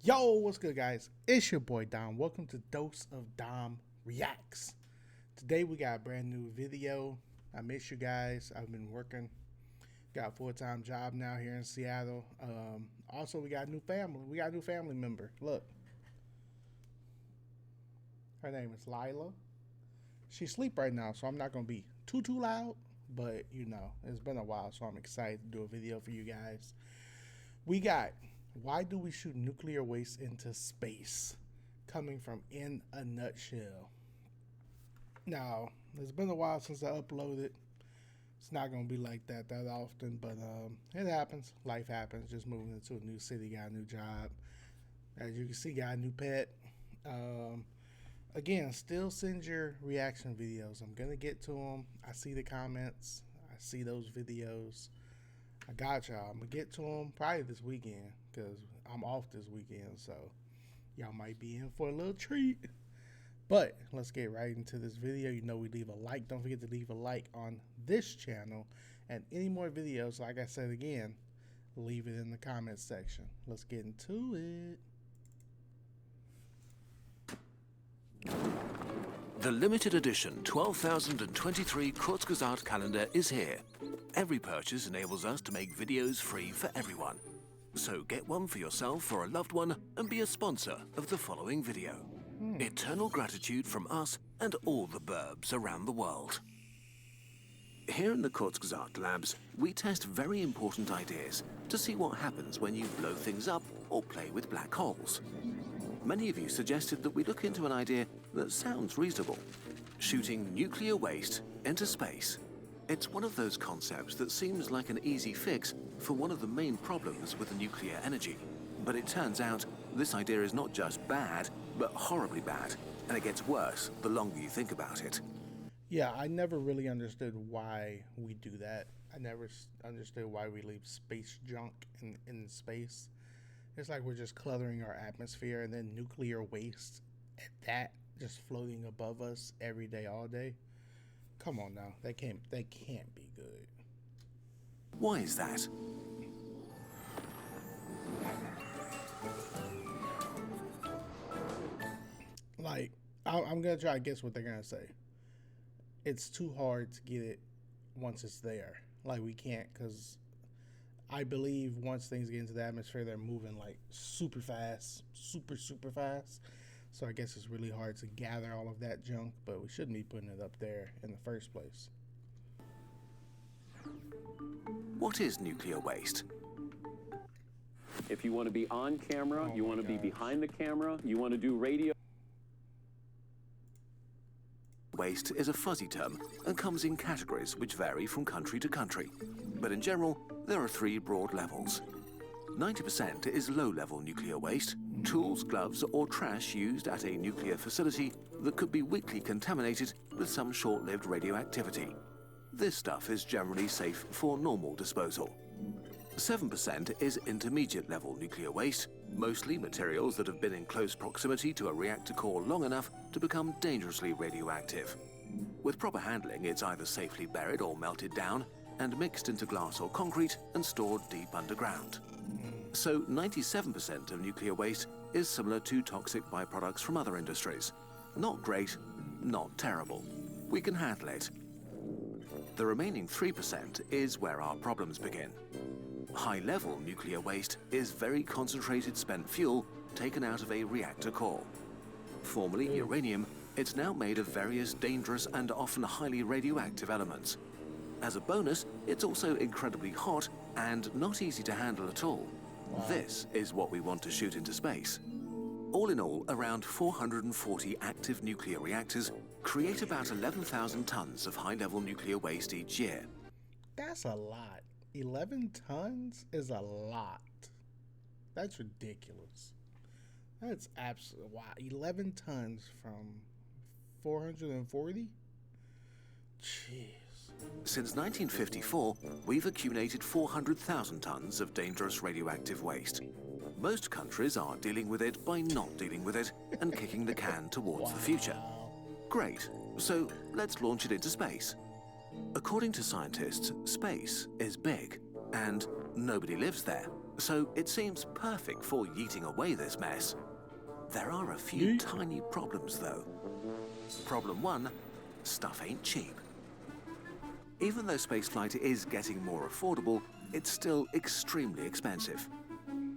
Yo, what's good, guys? It's your boy Dom. Welcome to Dose of Dom Reacts. Today we got a brand new video. I miss you guys. I've been working. Got a full-time job now here in Seattle. Also, we got a new family. We got a new family member. Look. Her name is Lila. She's asleep right now, so I'm not going to be too loud. But, you know, it's been a while, so I'm excited to do a video for you guys. We got... Why do we shoot nuclear waste into space? Coming from In a Nutshell. Now, it's been a while since I uploaded. It's not going to be like that often, but it happens. Life happens. Just moving into a new city, got a new job. As you can see, got a new pet. Again, still send your reaction videos. I'm going to get to them. I see the comments. I see those videos. I got y'all. I'm going to get to them probably this weekend because I'm off this weekend. So y'all might be in for a little treat. But let's get right into this video. You know we leave a like. Don't forget to leave a like on this channel. And any more videos, like I said again, leave it in the comments section. Let's get into it. The limited edition 12,023 Kurzgesagt calendar is here. Every purchase enables us to make videos free for everyone. So get one for yourself or a loved one and be a sponsor of the following video. Eternal gratitude from us and all the burbs around the world. Here in the Kurzgesagt labs, we test very important ideas to see what happens when you blow things up or play with black holes. Many of you suggested that we look into an idea that sounds reasonable: shooting nuclear waste into space. It's one of those concepts that seems like an easy fix for one of the main problems with nuclear energy. But it turns out this idea is not just bad, but horribly bad, and it gets worse the longer you think about it. Yeah, I never really understood why we do that. I never understood why we leave space junk in space. It's like we're just cluttering our atmosphere, and then nuclear waste at that just floating above us every day, all day. Come on now, that can't be good. Why is that? Like, I'm gonna try to guess what they're gonna say. It's too hard to get it once it's there. Like, we can't, because I believe once things get into the atmosphere, they're moving like super fast, super fast. So I guess it's really hard to gather all of that junk, but we shouldn't be putting it up there in the first place. What is nuclear waste? If you want to be on camera, you want to be behind the camera, you want to do radio. Waste is a fuzzy term and comes in categories which vary from country to country. But in general, there are three broad levels. 90% is low-level nuclear waste, tools, gloves, or trash used at a nuclear facility that could be weakly contaminated with some short-lived radioactivity. This stuff is generally safe for normal disposal. 7% is intermediate-level nuclear waste, mostly materials that have been in close proximity to a reactor core long enough to become dangerously radioactive. With proper handling, it's either safely buried or melted down and mixed into glass or concrete and stored deep underground. So 97% of nuclear waste is similar to toxic byproducts from other industries. Not great, not terrible. We can handle it. The remaining 3% is where our problems begin. High-level nuclear waste is very concentrated spent fuel taken out of a reactor core. Formerly uranium, it's now made of various dangerous and often highly radioactive elements. As a bonus, it's also incredibly hot and not easy to handle at all. Wow. This is what we want to shoot into space. All in all, around 440 active nuclear reactors create about 11,000 tons of high-level nuclear waste each year. That's a lot. 11 tons is a lot. That's ridiculous. That's absolutely wow. 11 tons from 440? Jeez. Since 1954, we've accumulated 400,000 tons of dangerous radioactive waste. Most countries are dealing with it by not dealing with it and kicking the can towards the future. Great, so let's launch it into space. According to scientists, space is big, and nobody lives there. So it seems perfect for yeeting away this mess. There are a few Yeet. tiny problems though. Problem 1, stuff ain't cheap. Even though spaceflight is getting more affordable, it's still extremely expensive.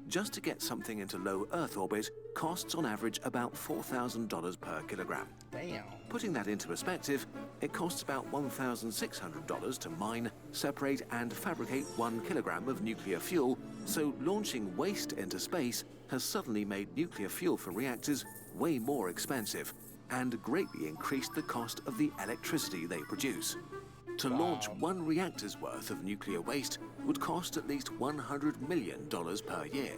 Just to get something into low Earth orbit costs on average about $4,000 per kilogram. Damn. Putting that into perspective, it costs about $1,600 to mine, separate and fabricate 1 kilogram of nuclear fuel, so launching waste into space has suddenly made nuclear fuel for reactors way more expensive and greatly increased the cost of the electricity they produce. To launch 1 reactor's worth of nuclear waste would cost at least $100 million per year.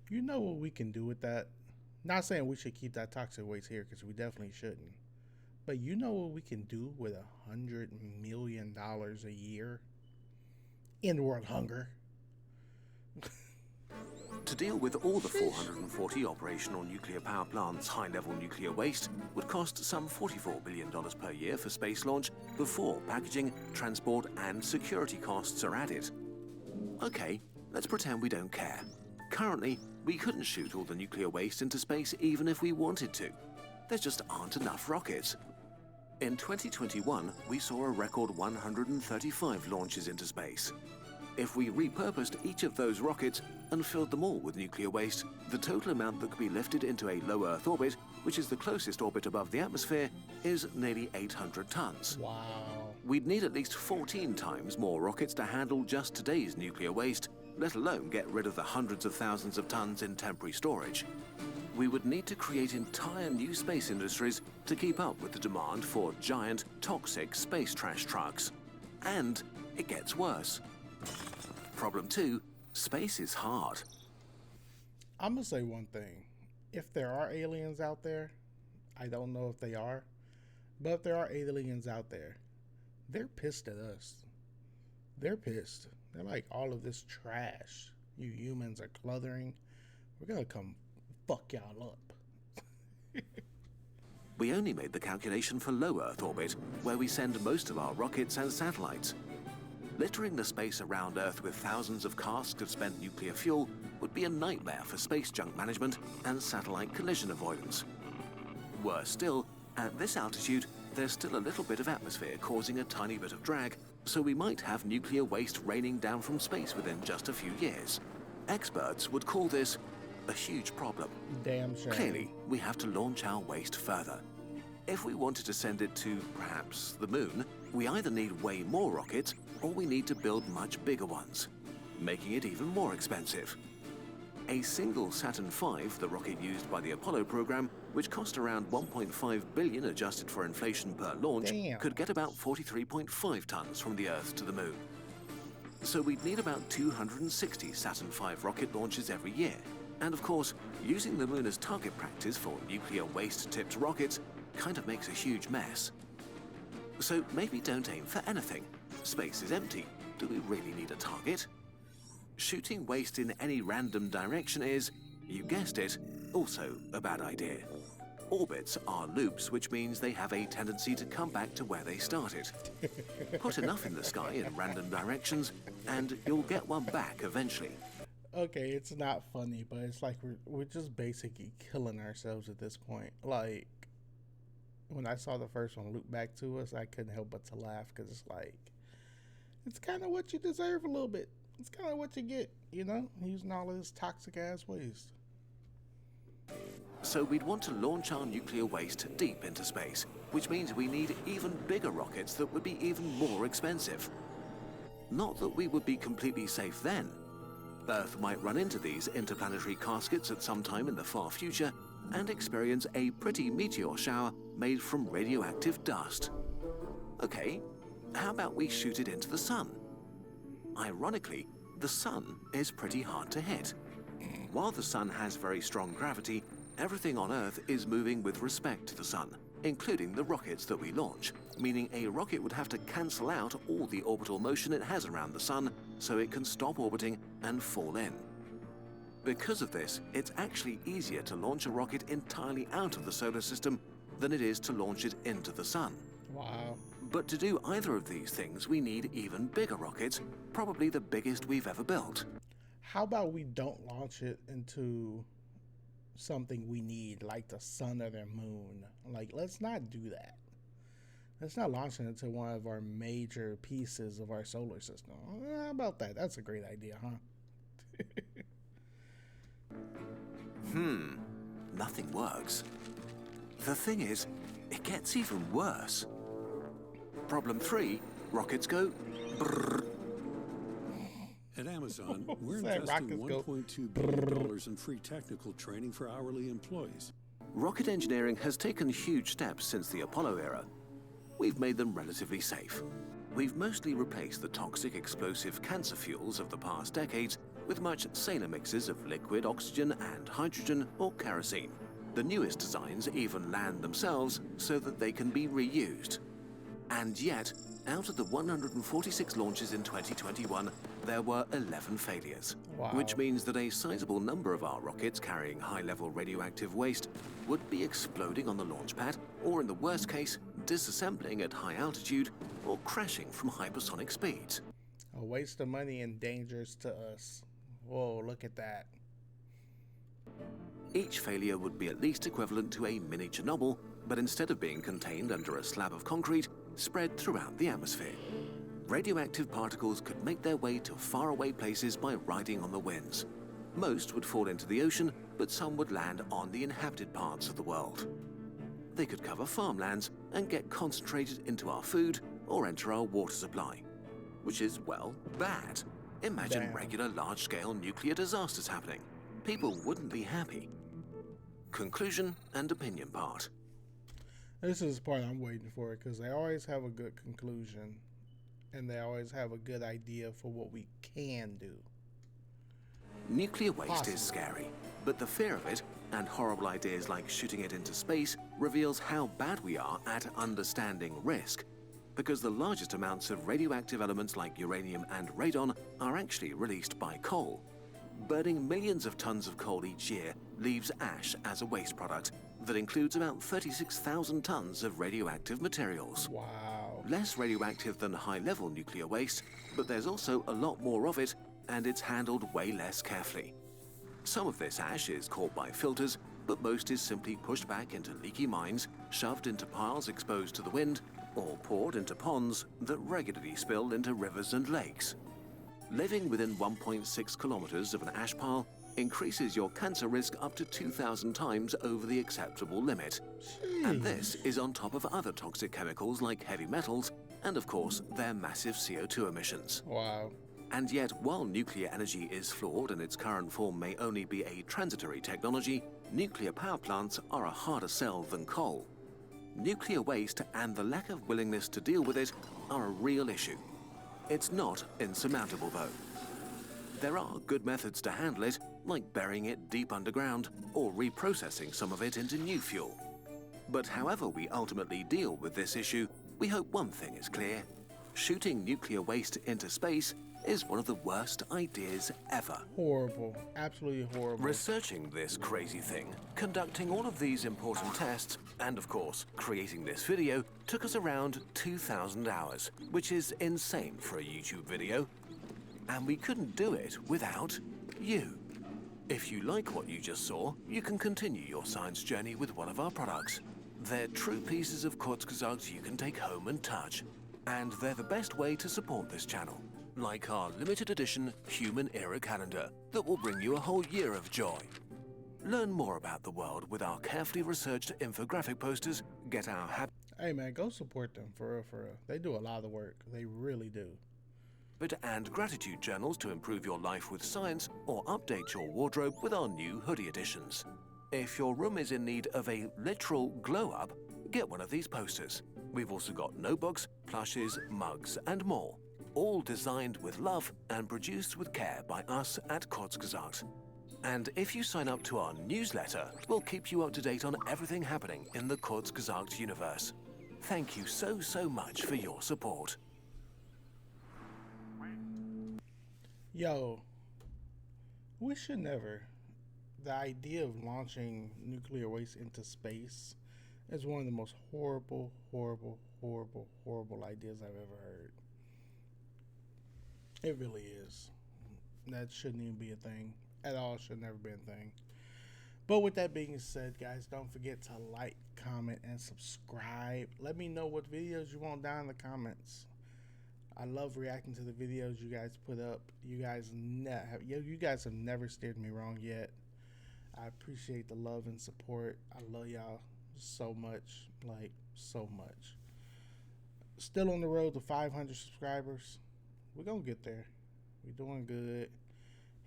You know what we can do with that? Not saying we should keep that toxic waste here, because we definitely shouldn't. But you know what we can do with $100 million a year? End world hunger. To deal with all the 440 operational nuclear power plants' high-level nuclear waste would cost some $44 billion per year for space launch before packaging, transport and security costs are added. Okay, let's pretend we don't care. Currently, we couldn't shoot all the nuclear waste into space even if we wanted to. There just aren't enough rockets. In 2021, we saw a record 135 launches into space. If we repurposed each of those rockets and filled them all with nuclear waste, the total amount that could be lifted into a low Earth orbit, which is the closest orbit above the atmosphere, is nearly 800 tons. Wow. We'd need at least 14 times more rockets to handle just today's nuclear waste, let alone get rid of the hundreds of thousands of tons in temporary storage. We would need to create entire new space industries to keep up with the demand for giant, toxic space trash trucks. And it gets worse. Problem 2, space is hard. I'm going to say one thing. If there are aliens out there, I don't know if they are, but if there are aliens out there, they're pissed at us. They're pissed. They're like, all of this trash you humans are cluttering, we're going to come fuck y'all up. We only made the calculation for low Earth orbit, where we send most of our rockets and satellites. Littering the space around Earth with thousands of casks of spent nuclear fuel would be a nightmare for space junk management and satellite collision avoidance. Worse still, at this altitude, there's still a little bit of atmosphere causing a tiny bit of drag, so we might have nuclear waste raining down from space within just a few years. Experts would call this a huge problem. Damn shame. Clearly, we have to launch our waste further. If we wanted to send it to, perhaps, the moon, we either need way more rockets or we need to build much bigger ones, making it even more expensive. A single Saturn V, the rocket used by the Apollo program, which cost around $1.5 billion adjusted for inflation per launch, Damn. could get about 43.5 tons from the Earth to the moon. So we'd need about 260 Saturn V rocket launches every year. And of course, using the moon as target practice for nuclear waste-tipped rockets kind of makes a huge mess. So maybe don't aim for anything. Space is empty. Do we really need a target? Shooting waste in any random direction is, you guessed it, also a bad idea. Orbits are loops, which means they have a tendency to come back to where they started. Put enough in the sky in random directions, and you'll get one back eventually. Okay, it's not funny, but it's like we're just basically killing ourselves at this point. Like, when I saw the first one loop back to us, I couldn't help but to laugh, because it's like, it's kind of what you deserve a little bit. It's kind of what you get, you know, using all of this toxic ass waste. So we'd want to launch our nuclear waste deep into space, which means we need even bigger rockets that would be even more expensive. Not that we would be completely safe then. Earth might run into these interplanetary caskets at some time in the far future and experience a pretty meteor shower made from radioactive dust. Okay, how about we shoot it into the sun? Ironically, the sun is pretty hard to hit. While the sun has very strong gravity, everything on Earth is moving with respect to the sun, including the rockets that we launch, meaning a rocket would have to cancel out all the orbital motion it has around the sun so it can stop orbiting and fall in. Because of this, it's actually easier to launch a rocket entirely out of the solar system than it is to launch it into the sun. Wow. But to do either of these things, we need even bigger rockets, probably the biggest we've ever built. How about we don't launch it into something we need, like the sun or the moon? Like, let's not do that. Let's not launch it into one of our major pieces of our solar system. How about that? That's a great idea, huh? Nothing works. The thing is, it gets even worse. Problem 3, rockets go brrr. At Amazon, we're That investing rockets go $1.2 billion in free technical training for hourly employees. Rocket engineering has taken huge steps since the Apollo era. We've made them relatively safe. We've mostly replaced the toxic explosive cancer fuels of the past decades with much saner mixes of liquid oxygen and hydrogen or kerosene. The newest designs even land themselves so that they can be reused. And yet, out of the 146 launches in 2021, there were 11 failures. Wow. Which means that a sizable number of our rockets carrying high-level radioactive waste would be exploding on the launch pad, or in the worst case, disassembling at high altitude, or crashing from hypersonic speeds. A waste of money and dangerous to us. Whoa, look at that. Each failure would be at least equivalent to a mini Chernobyl, but instead of being contained under a slab of concrete, spread throughout the atmosphere. Radioactive particles could make their way to faraway places by riding on the winds. Most would fall into the ocean, but some would land on the inhabited parts of the world. They could cover farmlands and get concentrated into our food or enter our water supply, which is, well, bad. Imagine Damn. regular large-scale nuclear disasters happening. People wouldn't be happy. Conclusion and opinion part. This is the part I'm waiting for, because they always have a good conclusion and they always have a good idea for what we can do. Nuclear waste Possible. is scary, but the fear of it and horrible ideas like shooting it into space reveals how bad we are at understanding risk. Because the largest amounts of radioactive elements like uranium and radon are actually released by coal. Burning millions of tons of coal each year leaves ash as a waste product that includes about 36,000 tons of radioactive materials. Wow. Less radioactive than high-level nuclear waste, but there's also a lot more of it, and it's handled way less carefully. Some of this ash is caught by filters, but most is simply pushed back into leaky mines, shoved into piles exposed to the wind, or poured into ponds that regularly spill into rivers and lakes. Living within 1.6 kilometers of an ash pile increases your cancer risk up to 2,000 times over the acceptable limit. And this is on top of other toxic chemicals like heavy metals and, of course, their massive CO2 emissions. Wow. And yet, while nuclear energy is flawed and its current form may only be a transitory technology, nuclear power plants are a harder sell than coal. Nuclear waste and the lack of willingness to deal with it are a real issue. It's not insurmountable, though. There are good methods to handle it, like burying it deep underground or reprocessing some of it into new fuel. But however we ultimately deal with this issue, we hope one thing is clear. Shooting nuclear waste into space is one of the worst ideas ever. Horrible. Absolutely horrible. Researching this crazy thing, conducting all of these important tests, and of course, creating this video took us around 2,000 hours, which is insane for a YouTube video. And we couldn't do it without you. If you like what you just saw, you can continue your science journey with one of our products. They're true pieces of Kurzgesagt you can take home and touch. And they're the best way to support this channel. Like our limited edition Human Era Calendar that will bring you a whole year of joy. Learn more about the world with our carefully researched infographic posters, get our habit Hey man, go support them, for real, for real. They do a lot of the work. They really do. and gratitude journals to improve your life with science, or update your wardrobe with our new hoodie editions. If your room is in need of a literal glow-up, get one of these posters. We've also got notebooks, plushes, mugs, and more. All designed with love and produced with care by us at Kurzgesagt. And if you sign up to our newsletter, we'll keep you up to date on everything happening in the Kurzgesagt universe. Thank you so much for your support. Yo, we should never. The idea of launching nuclear waste into space is one of the most horrible ideas I've ever heard. It really is. That shouldn't even be a thing at all. Should never be a thing. But with that being said, guys, don't forget to like, comment, and subscribe. Let me know what videos you want down in the comments. I love reacting to the videos you guys put up. You guys have never steered me wrong yet. I appreciate the love and support. I love y'all so much, like so much. Still on the road to 500 subscribers. We're gonna get there. We're doing good.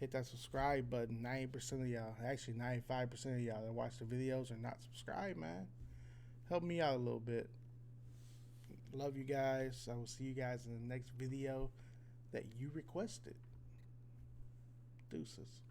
Hit that subscribe button. 90% of y'all, actually 95% of y'all that watch the videos are not subscribed, man. Help me out a little bit. Love you guys. I will see you guys in the next video that you requested. Deuces.